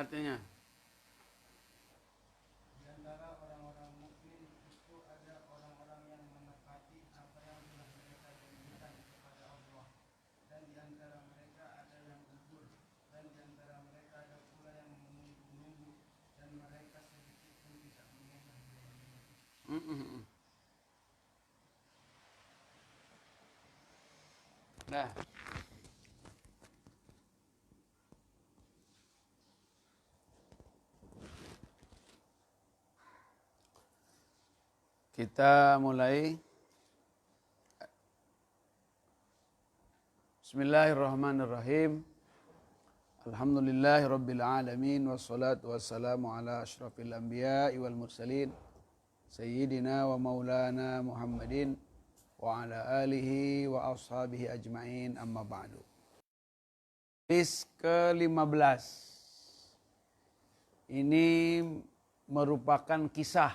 artinya? Di antara orang-orang mukmin itu ada orang-orang yang menepati apa yang telah mereka janjikan kepada Allah, dan di antara mereka ada yang gugur, dan di antara mereka ada pula yang menunggu-nunggu, dan mereka sedikit pun tidak mengubah dirinya. Nah, kita mulai. Bismillahirrahmanirrahim. Alhamdulillahirabbil alamin wassalatu wassalamu ala asyrafil anbiya'i wal mursalin sayyidina wa maulana Muhammadin wa ala alihi wa ashabihi ajma'in, amma ba'du. Hadis ke-15 ini merupakan kisah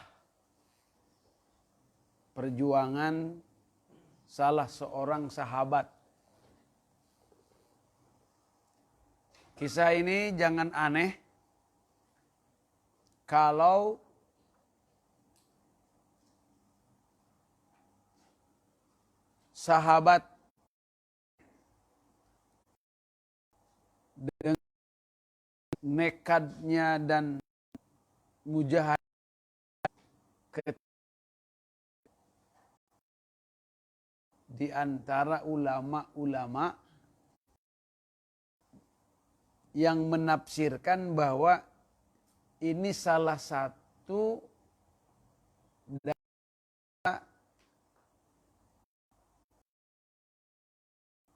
perjuangan salah seorang sahabat. Kisah ini jangan aneh kalau sahabat dengan nekadnya dan mujahadah di antara ulama-ulama yang menafsirkan bahwa ini salah satu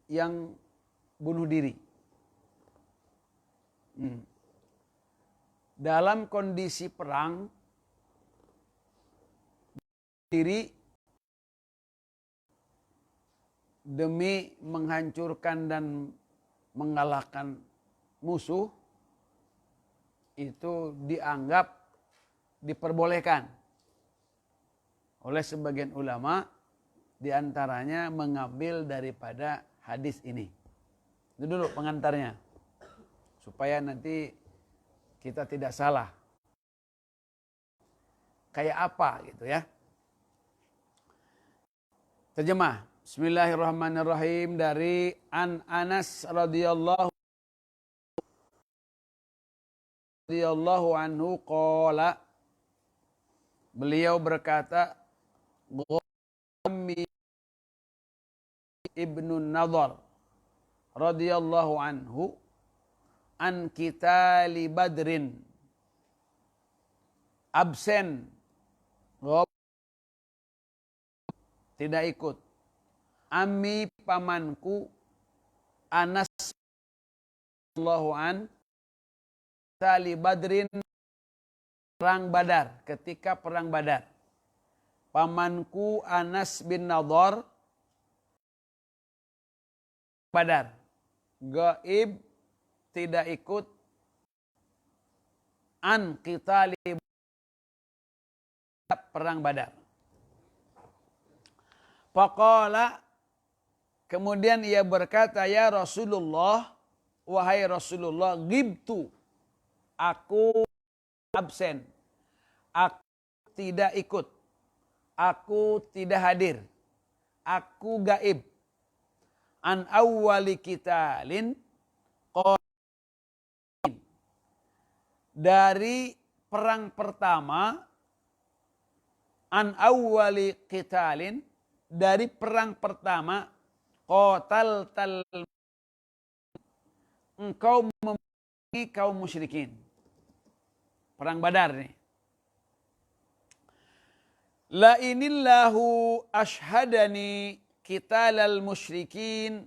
yang bunuh diri. Dalam kondisi perang, diri demi menghancurkan dan mengalahkan musuh itu dianggap diperbolehkan oleh sebagian ulama, diantaranya mengambil daripada hadis ini. Itu dulu pengantarnya, supaya nanti kita tidak salah. Kayak apa gitu ya. Terjemah. Bismillahirrahmanirrahim. Dari Anas radhiyallahu anhu qala, beliau berkata, Ghammi ibnu Nadhr radhiyallahu anhu an qitali Badrin, absen, tidak ikut. Ami pamanku Anas radhiyallahu an qitali Badrin, perang Badar, ketika perang Badar. Pamanku Anas bin Nadhr Badar, gaib, tidak ikut, an qitali perang Badar. Faqala, kemudian ia berkata, ya Rasulullah, wahai Rasulullah, ghibtu, aku absen, aku tidak ikut, aku tidak hadir, aku gaib. An awwali qitalin, dari perang pertama, an awwali qitalin, dari perang pertama, qataltal, engkau memerangi kaum musyrikin. Perang Badar nih. La inillahu ashhadani qitalal musyrikin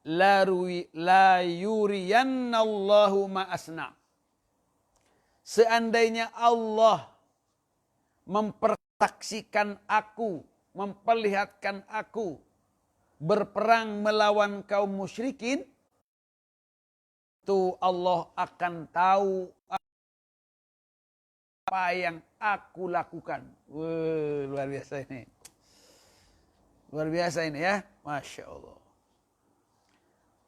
la yuriyannallahu ma asna. Seandainya Allah mempersaksikan aku, memperlihatkan aku berperang melawan kaum musyrikin, itu Allah akan tahu apa yang aku lakukan. Luar biasa ini. Luar biasa ini ya. Masya Allah.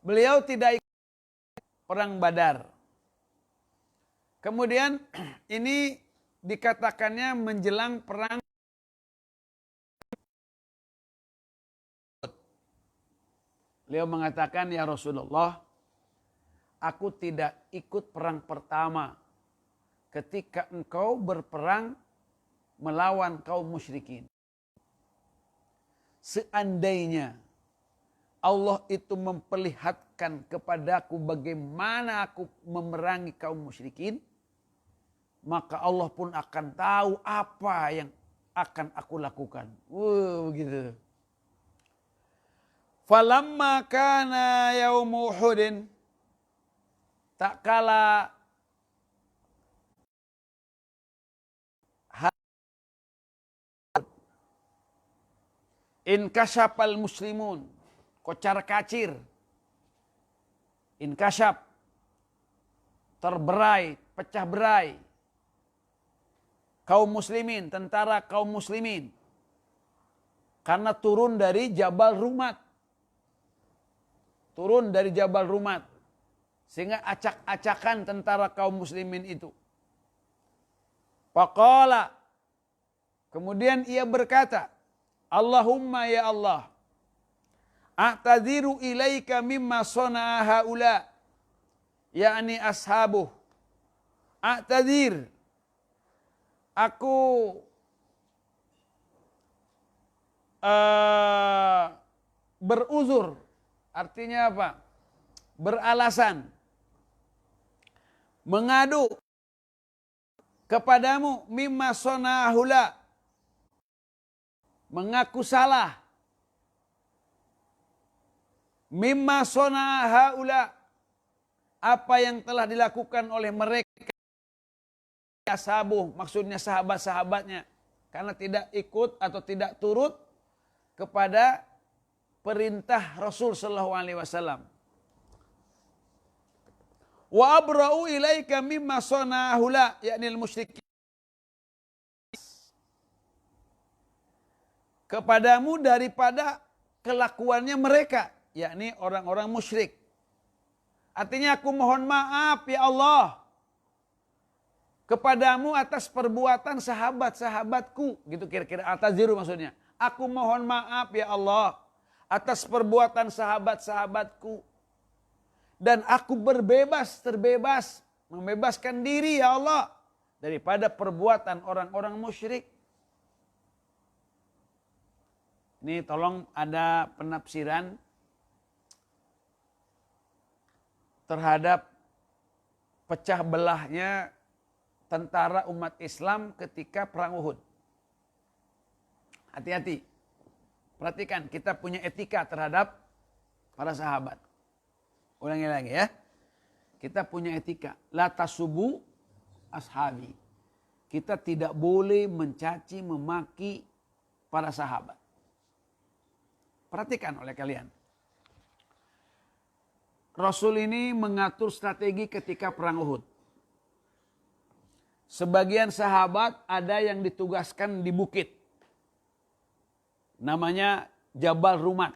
Beliau tidak ikut perang Badar. Kemudian ini dikatakannya menjelang perang. Beliau mengatakan, ya Rasulullah, aku tidak ikut perang pertama ketika engkau berperang melawan kaum musyrikin. Seandainya Allah itu memperlihatkan kepadaku bagaimana aku memerangi kaum musyrikin, maka Allah pun akan tahu apa yang akan aku lakukan. Begitu. Falamma kana yaumu Uhudin, tak kala inkasyapal muslimun, kocar kacir, inkasyap, terberai, pecah berai, kaum muslimin, tentara kaum muslimin, karena turun dari Jabal Rumat. Turun dari Jabal Rumat. Sehingga acak-acakan tentara kaum muslimin itu. Faqala. Kemudian ia berkata, Allahumma ya Allah, a'tadhiru ilaika mimma sana'a haula, yakni ashabuh. A'tadhir, aku beruzur. Artinya apa? Beralasan. Mengadu kepadamu mimma sonahula. Mengaku salah. Mimma sonahaula. Apa yang telah dilakukan oleh mereka. Ashabuh, maksudnya sahabat-sahabatnya. Karena tidak ikut atau tidak turut kepada perintah Rasul sallallahu alaihi wasallam. Wa abra'u ilaika mimma sanahula, yakni al-musyrikin. Kepadamu daripada kelakuannya mereka, yakni orang-orang musyrik. Artinya aku mohon maaf ya Allah kepadamu atas perbuatan sahabat-sahabatku, gitu kira-kira, ataziru maksudnya. Aku mohon maaf ya Allah atas perbuatan sahabat-sahabatku. Dan aku terbebas, membebaskan diri ya Allah daripada perbuatan orang-orang musyrik. Ini tolong ada penafsiran terhadap pecah belahnya tentara umat Islam ketika perang Uhud. Hati-hati. Perhatikan, kita punya etika terhadap para sahabat. Ulangi lagi ya. Kita punya etika. La tasubu ashabi. Kita tidak boleh mencaci, memaki para sahabat. Perhatikan oleh kalian. Rasul ini mengatur strategi ketika perang Uhud. Sebagian sahabat ada yang ditugaskan di bukit. Namanya Jabal Rumat.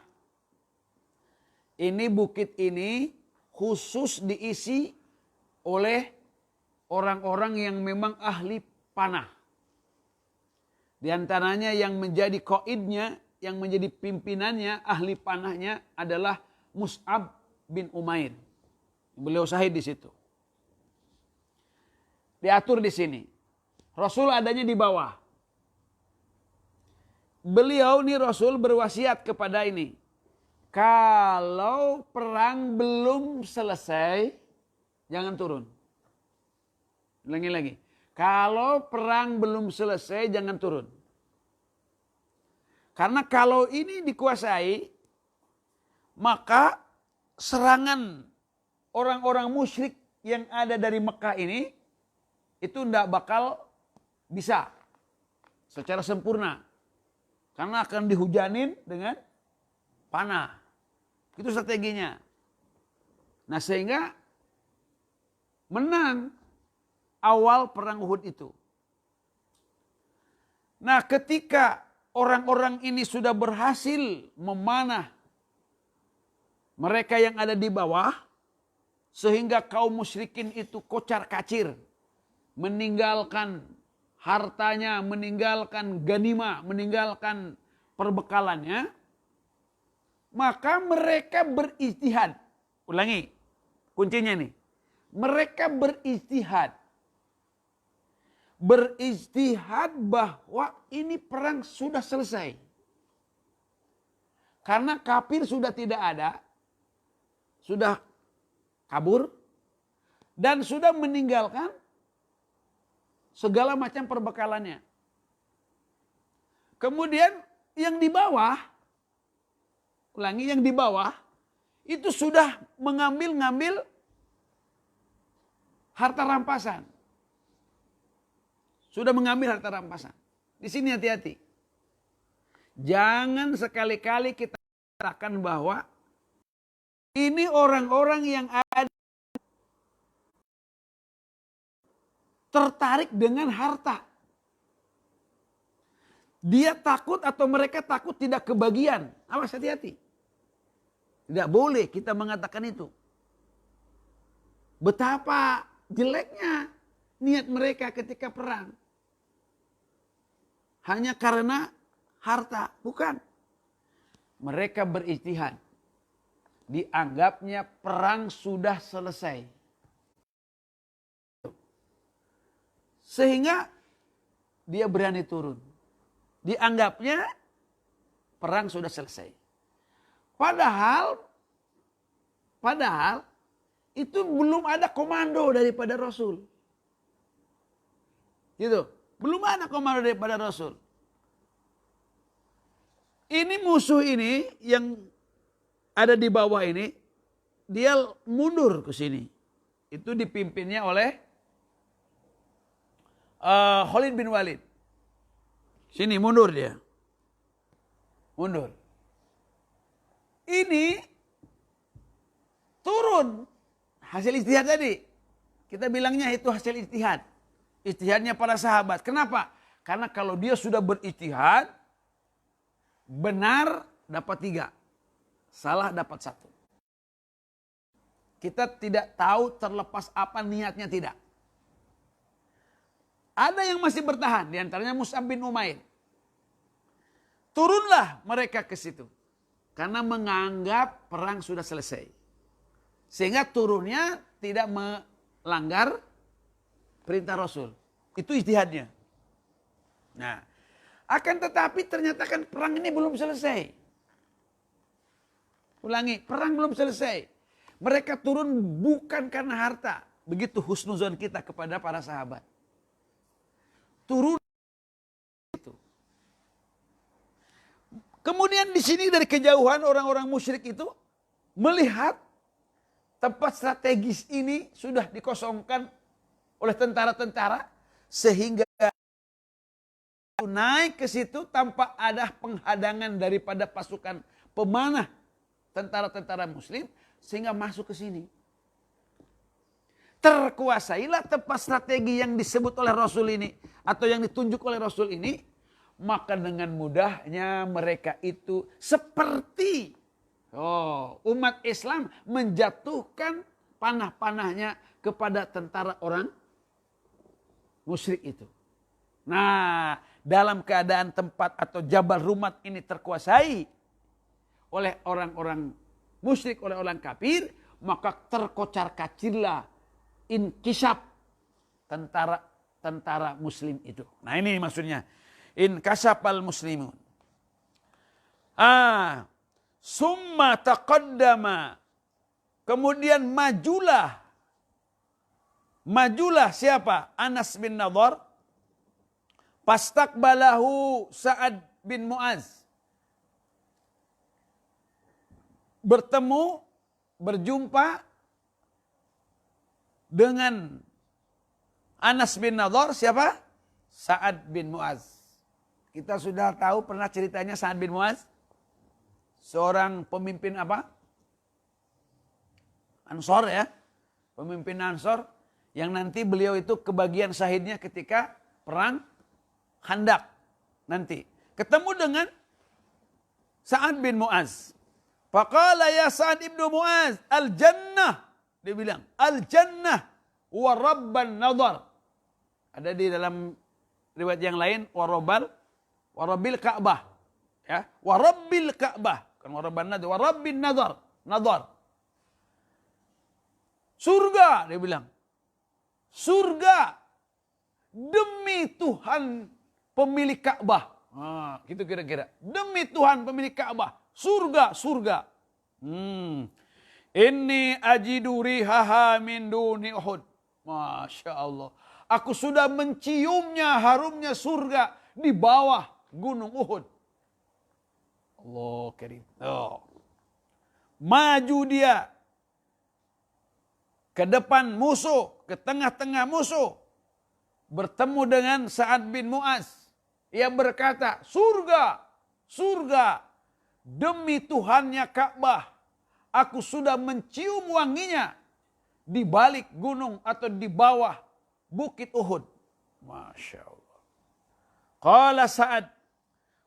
Ini bukit ini khusus diisi oleh orang-orang yang memang ahli panah. Di antaranya yang menjadi qaidnya, yang menjadi pimpinannya, ahli panahnya adalah Mus'ab bin Umair. Beliau syahid di situ. Diatur di sini. Rasul adanya di bawah. Beliau nih Rasul berwasiat kepada ini. Kalau perang belum selesai, jangan turun. Ulangi lagi. Kalau perang belum selesai, jangan turun. Karena kalau ini dikuasai, maka serangan orang-orang musyrik yang ada dari Mekah ini, itu tidak bakal bisa secara sempurna. Karena akan dihujanin dengan panah. Itu strateginya. Nah sehingga menang awal perang Uhud itu. Nah ketika orang-orang ini sudah berhasil memanah mereka yang ada di bawah, sehingga kaum musyrikin itu kocar kacir, meninggalkan hartanya, meninggalkan ganimah, meninggalkan perbekalannya, maka mereka berijtihad. Ulangi, kuncinya nih. Mereka berijtihad. Berijtihad bahwa ini perang sudah selesai. Karena kafir sudah tidak ada, sudah kabur, dan sudah meninggalkan segala macam perbekalannya. Kemudian yang di bawah, ulangi, yang di bawah itu sudah mengambil harta rampasan. Sudah mengambil harta rampasan. Di sini hati-hati. Jangan sekali-kali kita katakan bahwa ini orang-orang yang ada tertarik dengan harta. Dia takut atau mereka takut tidak kebagian. Awas, hati-hati. Tidak boleh kita mengatakan itu. Betapa jeleknya niat mereka ketika perang. Hanya karena harta. Bukan. Mereka berijtihad. Dianggapnya perang sudah selesai. Sehingga dia berani turun. Dianggapnya perang sudah selesai. Padahal itu belum ada komando daripada Rasul. Gitu. Belum ada komando daripada Rasul. Ini musuh ini yang ada di bawah ini, dia mundur ke sini. Itu dipimpinnya oleh Khalid bin Walid. Sini mundur dia. Mundur. Ini turun hasil ijtihad tadi. Kita bilangnya itu hasil ijtihad. Ijtihadnya para sahabat. Kenapa? Karena kalau dia sudah berijtihad, benar dapat 3. Salah dapat 1. Kita tidak tahu terlepas apa niatnya, tidak. Ada yang masih bertahan, diantaranya Mus'ab bin Umair. Turunlah mereka ke situ. Karena menganggap perang sudah selesai. Sehingga turunnya tidak melanggar perintah Rasul. Itu ijtihadnya. Nah, akan tetapi ternyata kan perang ini belum selesai. Ulangi, perang belum selesai. Mereka turun bukan karena harta. Begitu husnuzon kita kepada para sahabat. Turun itu. Kemudian di sini dari kejauhan orang-orang musyrik itu melihat tempat strategis ini sudah dikosongkan oleh tentara-tentara sehingga naik ke situ tanpa ada penghadangan daripada pasukan pemanah tentara-tentara muslim sehingga masuk ke sini. Terkuasailah tempat strategi yang disebut oleh Rasul ini atau yang ditunjuk oleh Rasul ini, maka dengan mudahnya mereka itu seperti umat Islam menjatuhkan panah-panahnya kepada tentara orang musyrik itu. Nah, dalam keadaan tempat atau Jabal Rumat ini terkuasai oleh orang-orang musyrik, oleh orang kafir, maka terkocar-kacirlah inkisab tentara muslim itu. Nah, ini maksudnya inkasapal muslimun. Summa taqaddama. Kemudian majulah siapa? Anas bin Nadhr. Fastaqbalahu Sa'ad bin Mu'az. Berjumpa dengan Anas bin Nadhr, siapa? Sa'ad bin Mu'az. Kita sudah tahu pernah ceritanya Sa'ad bin Mu'az. Seorang pemimpin apa? Ansor ya. Pemimpin Ansor. Yang nanti beliau itu kebagian syahidnya ketika perang Khandaq. Nanti. Ketemu dengan Sa'ad bin Mu'az. Faqala ya Sa'ad ibnu Mu'az. Al-jannah. Dia bilang. Al-jannah. Wa rabban nadhar. Ada di dalam riwayat yang lain warabbil Ka'bah. Ya, warabbil Ka'bah. Kan warabban nadar, warabbin nadar. Nadar. Surga, dia bilang. Surga demi Tuhan pemilik Ka'bah. Gitu kira-kira. Demi Tuhan pemilik Ka'bah. Surga, surga. Inni ajidu rihaha min duni Uhud. Masya Allah. Aku sudah menciumnya harumnya surga di bawah gunung Uhud. Allah karim. Maju dia ke depan musuh, ke tengah-tengah musuh. Bertemu dengan Sa'ad bin Mu'az. Ia berkata, surga, surga, demi Tuhannya Ka'bah, aku sudah mencium wanginya di balik gunung atau di bawah bukit Uhud. Masya Allah. Qala Sa'ad,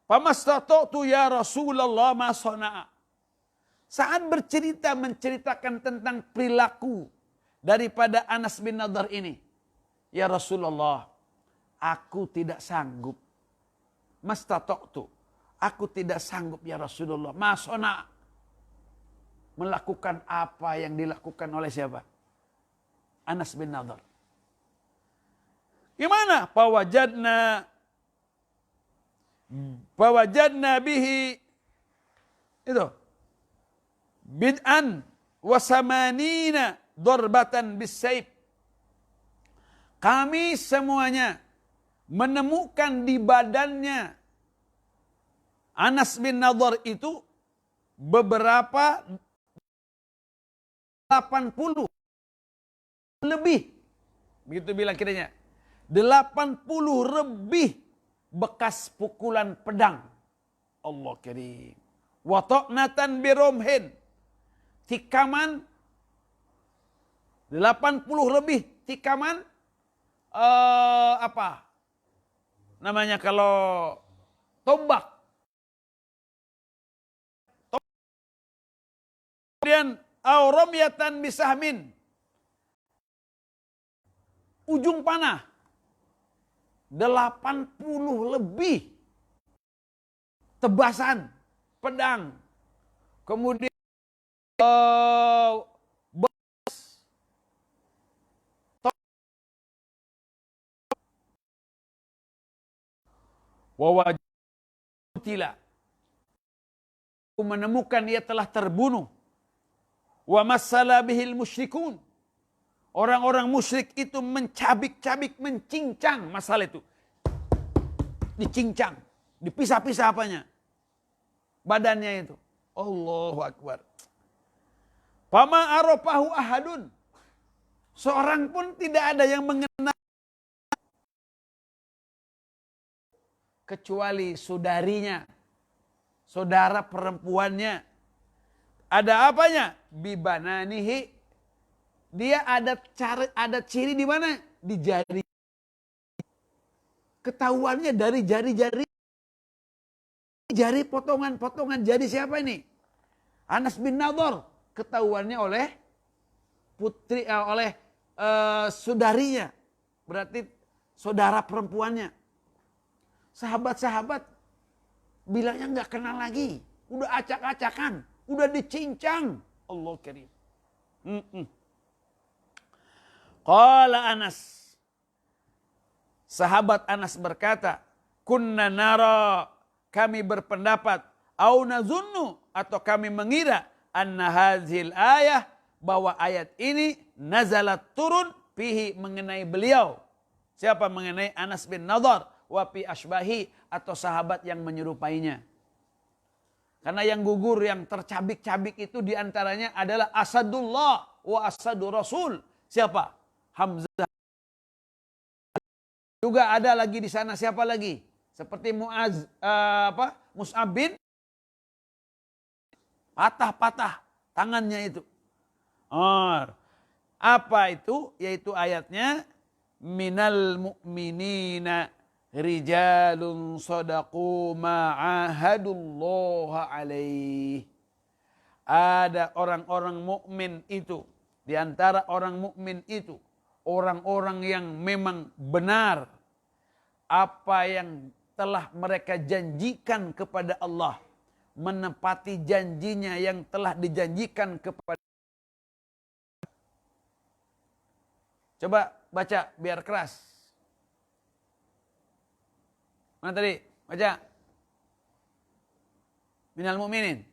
famastata'tu ya Rasulullah ma sana'a. Sa'ad menceritakan tentang perilaku daripada Anas bin Nadar ini. Ya Rasulullah, aku tidak sanggup. Mastata'tu, aku tidak sanggup ya Rasulullah. Ma sana'a. Melakukan apa yang dilakukan oleh siapa? Anas bin Nadar. Gimana? Fawajadna bihi itu bid'an wa samanina darbatan bisayf. Kami semuanya menemukan di badannya Anas bin Nadar itu beberapa 80 lebih. Begitu bilang kiranya. 80 lebih bekas pukulan pedang. Allah karim. Wa ta'natan birumhin. Tikaman 80 lebih tikaman apa namanya kalau tombak. Kemudian auramyatan bisahmin. Ujung panah 80 lebih tebasan pedang. Kemudian wawajutila. Aku menemukan ia telah terbunuh. Wa massala bihil musyrikun. Orang-orang musyrik itu mencabik-cabik, mencincang masalah itu. Dicincang, dipisah-pisah apanya? Badannya itu. Allahu Akbar. Fama arafahu ahadun. Seorang pun tidak ada yang mengenal kecuali saudarinya, saudara perempuannya. Ada apanya? Bibananihi. Dia ada ciri di mana? Di jari. Ketahuannya dari jari-jari. Jari potongan-potongan jari siapa ini? Anas bin Nadar. Ketahuannya oleh putri, saudarinya. Berarti saudara perempuannya. Sahabat-sahabat bilangnya nggak kenal lagi. Udah acak-acakan. Udah dicincang. Allah karim. Qala Anas. Sahabat Anas berkata, kunna nara, kami berpendapat, au nazunnu, atau kami mengira, anna hadhil ayah, bahwa ayat ini nazalat turun fihi, mengenai beliau. Siapa? Mengenai Anas bin Nadar, wa fi asbahi, atau sahabat yang menyerupainya. Karena yang gugur, yang tercabik-cabik itu diantaranya adalah Asadullah wa Asadu Rasul. Siapa? Hamzah. Juga ada lagi di sana, siapa lagi? Seperti Mus'ab bin, patah-patah tangannya itu. Apa itu? Yaitu ayatnya, minal mu'minina rijalun sadaqu ma'ahadullaha alaih. Ada orang-orang mukmin itu, di antara orang mukmin itu, orang-orang yang memang benar apa yang telah mereka janjikan kepada Allah, menepati janjinya yang telah dijanjikan kepada. Coba baca biar keras. Mana tadi? Baca. Minal mu'minin.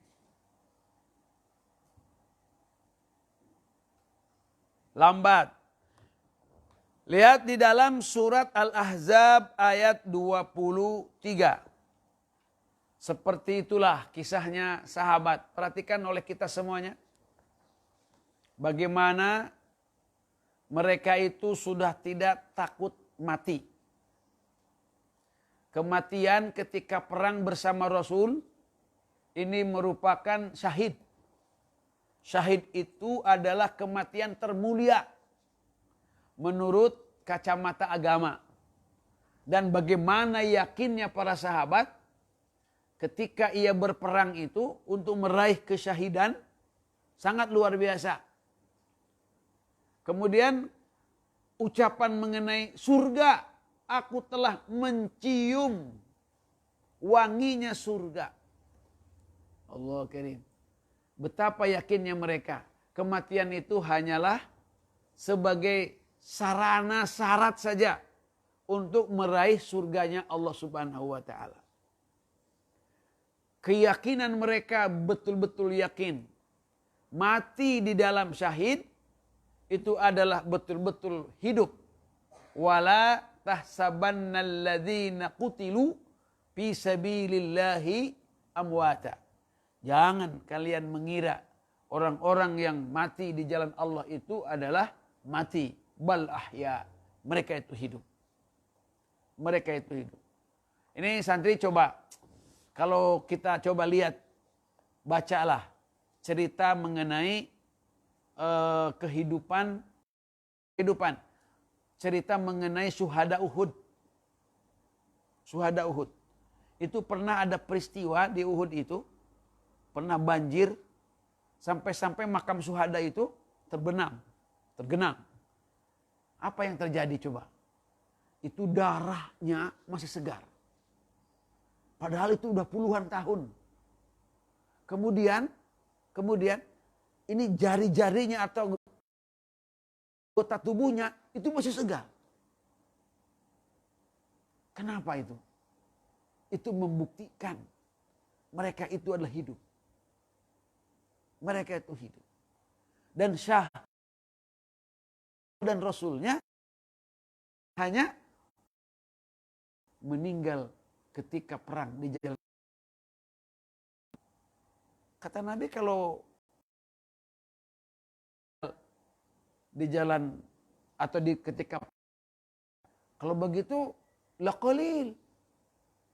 Lambat. Lihat di dalam surat Al-Ahzab ayat 23. Seperti itulah kisahnya sahabat. Perhatikan oleh kita semuanya. Bagaimana mereka itu sudah tidak takut mati. Kematian ketika perang bersama Rasul ini merupakan syahid. Syahid itu adalah kematian termulia menurut kacamata agama. Dan bagaimana yakinnya para sahabat ketika ia berperang itu untuk meraih kesyahidan sangat luar biasa. Kemudian ucapan mengenai surga, aku telah mencium wanginya surga. Allah Karim. Betapa yakinnya mereka. Kematian itu hanyalah sebagai sarana syarat saja untuk meraih surganya Allah Subhanahu wa taala. Keyakinan mereka betul-betul yakin. Mati di dalam syahid itu adalah betul-betul hidup. Wala tahsabannalladzina qutilu fi sabilillahi amwata. Jangan kalian mengira orang-orang yang mati di jalan Allah itu adalah mati. Bal ahya. Mereka itu hidup. Mereka itu hidup. Ini santri coba. Kalau kita coba lihat. Bacalah. Cerita mengenai kehidupan. Cerita mengenai syuhada Uhud. Syuhada Uhud. Itu pernah ada peristiwa di Uhud itu. Pernah banjir, sampai-sampai makam syuhada itu tergenang. Apa yang terjadi coba? Itu darahnya masih segar. Padahal itu udah puluhan tahun. Kemudian ini jari-jarinya atau anggota tubuhnya itu masih segar. Kenapa itu? Itu membuktikan mereka itu adalah hidup. Mereka itu hidup. Dan Syah dan Rasulnya hanya meninggal ketika perang di jalan. Kata Nabi kalau di jalan atau ketika kalau begitu laqalil.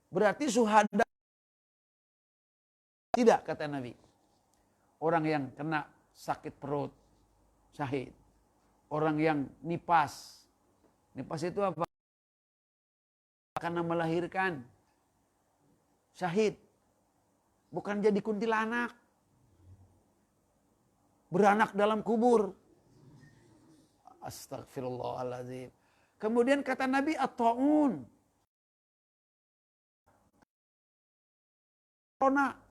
Berarti syuhada. Tidak, kata Nabi. Orang yang kena sakit perut, syahid. Orang yang nipas. Nipas itu apa? Karena melahirkan. Syahid. Bukan jadi kuntilanak. Beranak dalam kubur. Astagfirullahaladzim. Kemudian kata Nabi, at-ta'un. Corona.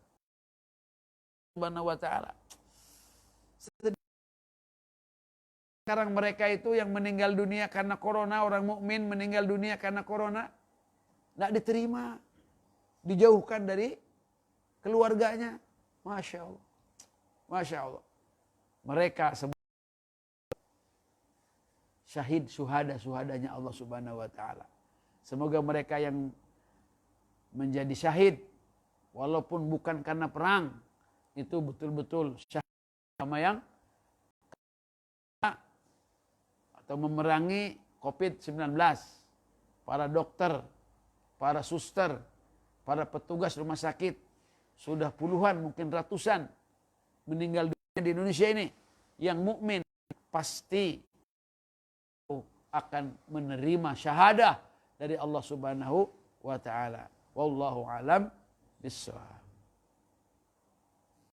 Subhanahu wa ta'ala. Sekarang mereka itu yang meninggal dunia karena corona, orang mukmin meninggal dunia karena corona, tidak diterima, dijauhkan dari keluarganya. Masya Allah, masya Allah. Mereka syahid, syuhadanya Allah Subhanahu wa ta'ala. Semoga mereka yang menjadi syahid, walaupun bukan karena perang, itu betul-betul syahid sama yang atau memerangi COVID-19. Para dokter, para suster, para petugas rumah sakit, sudah puluhan mungkin ratusan meninggal dunia di Indonesia ini. Yang mukmin pasti akan menerima syahadah dari Allah Subhanahu wa ta'ala. Wallahu alam bissawab.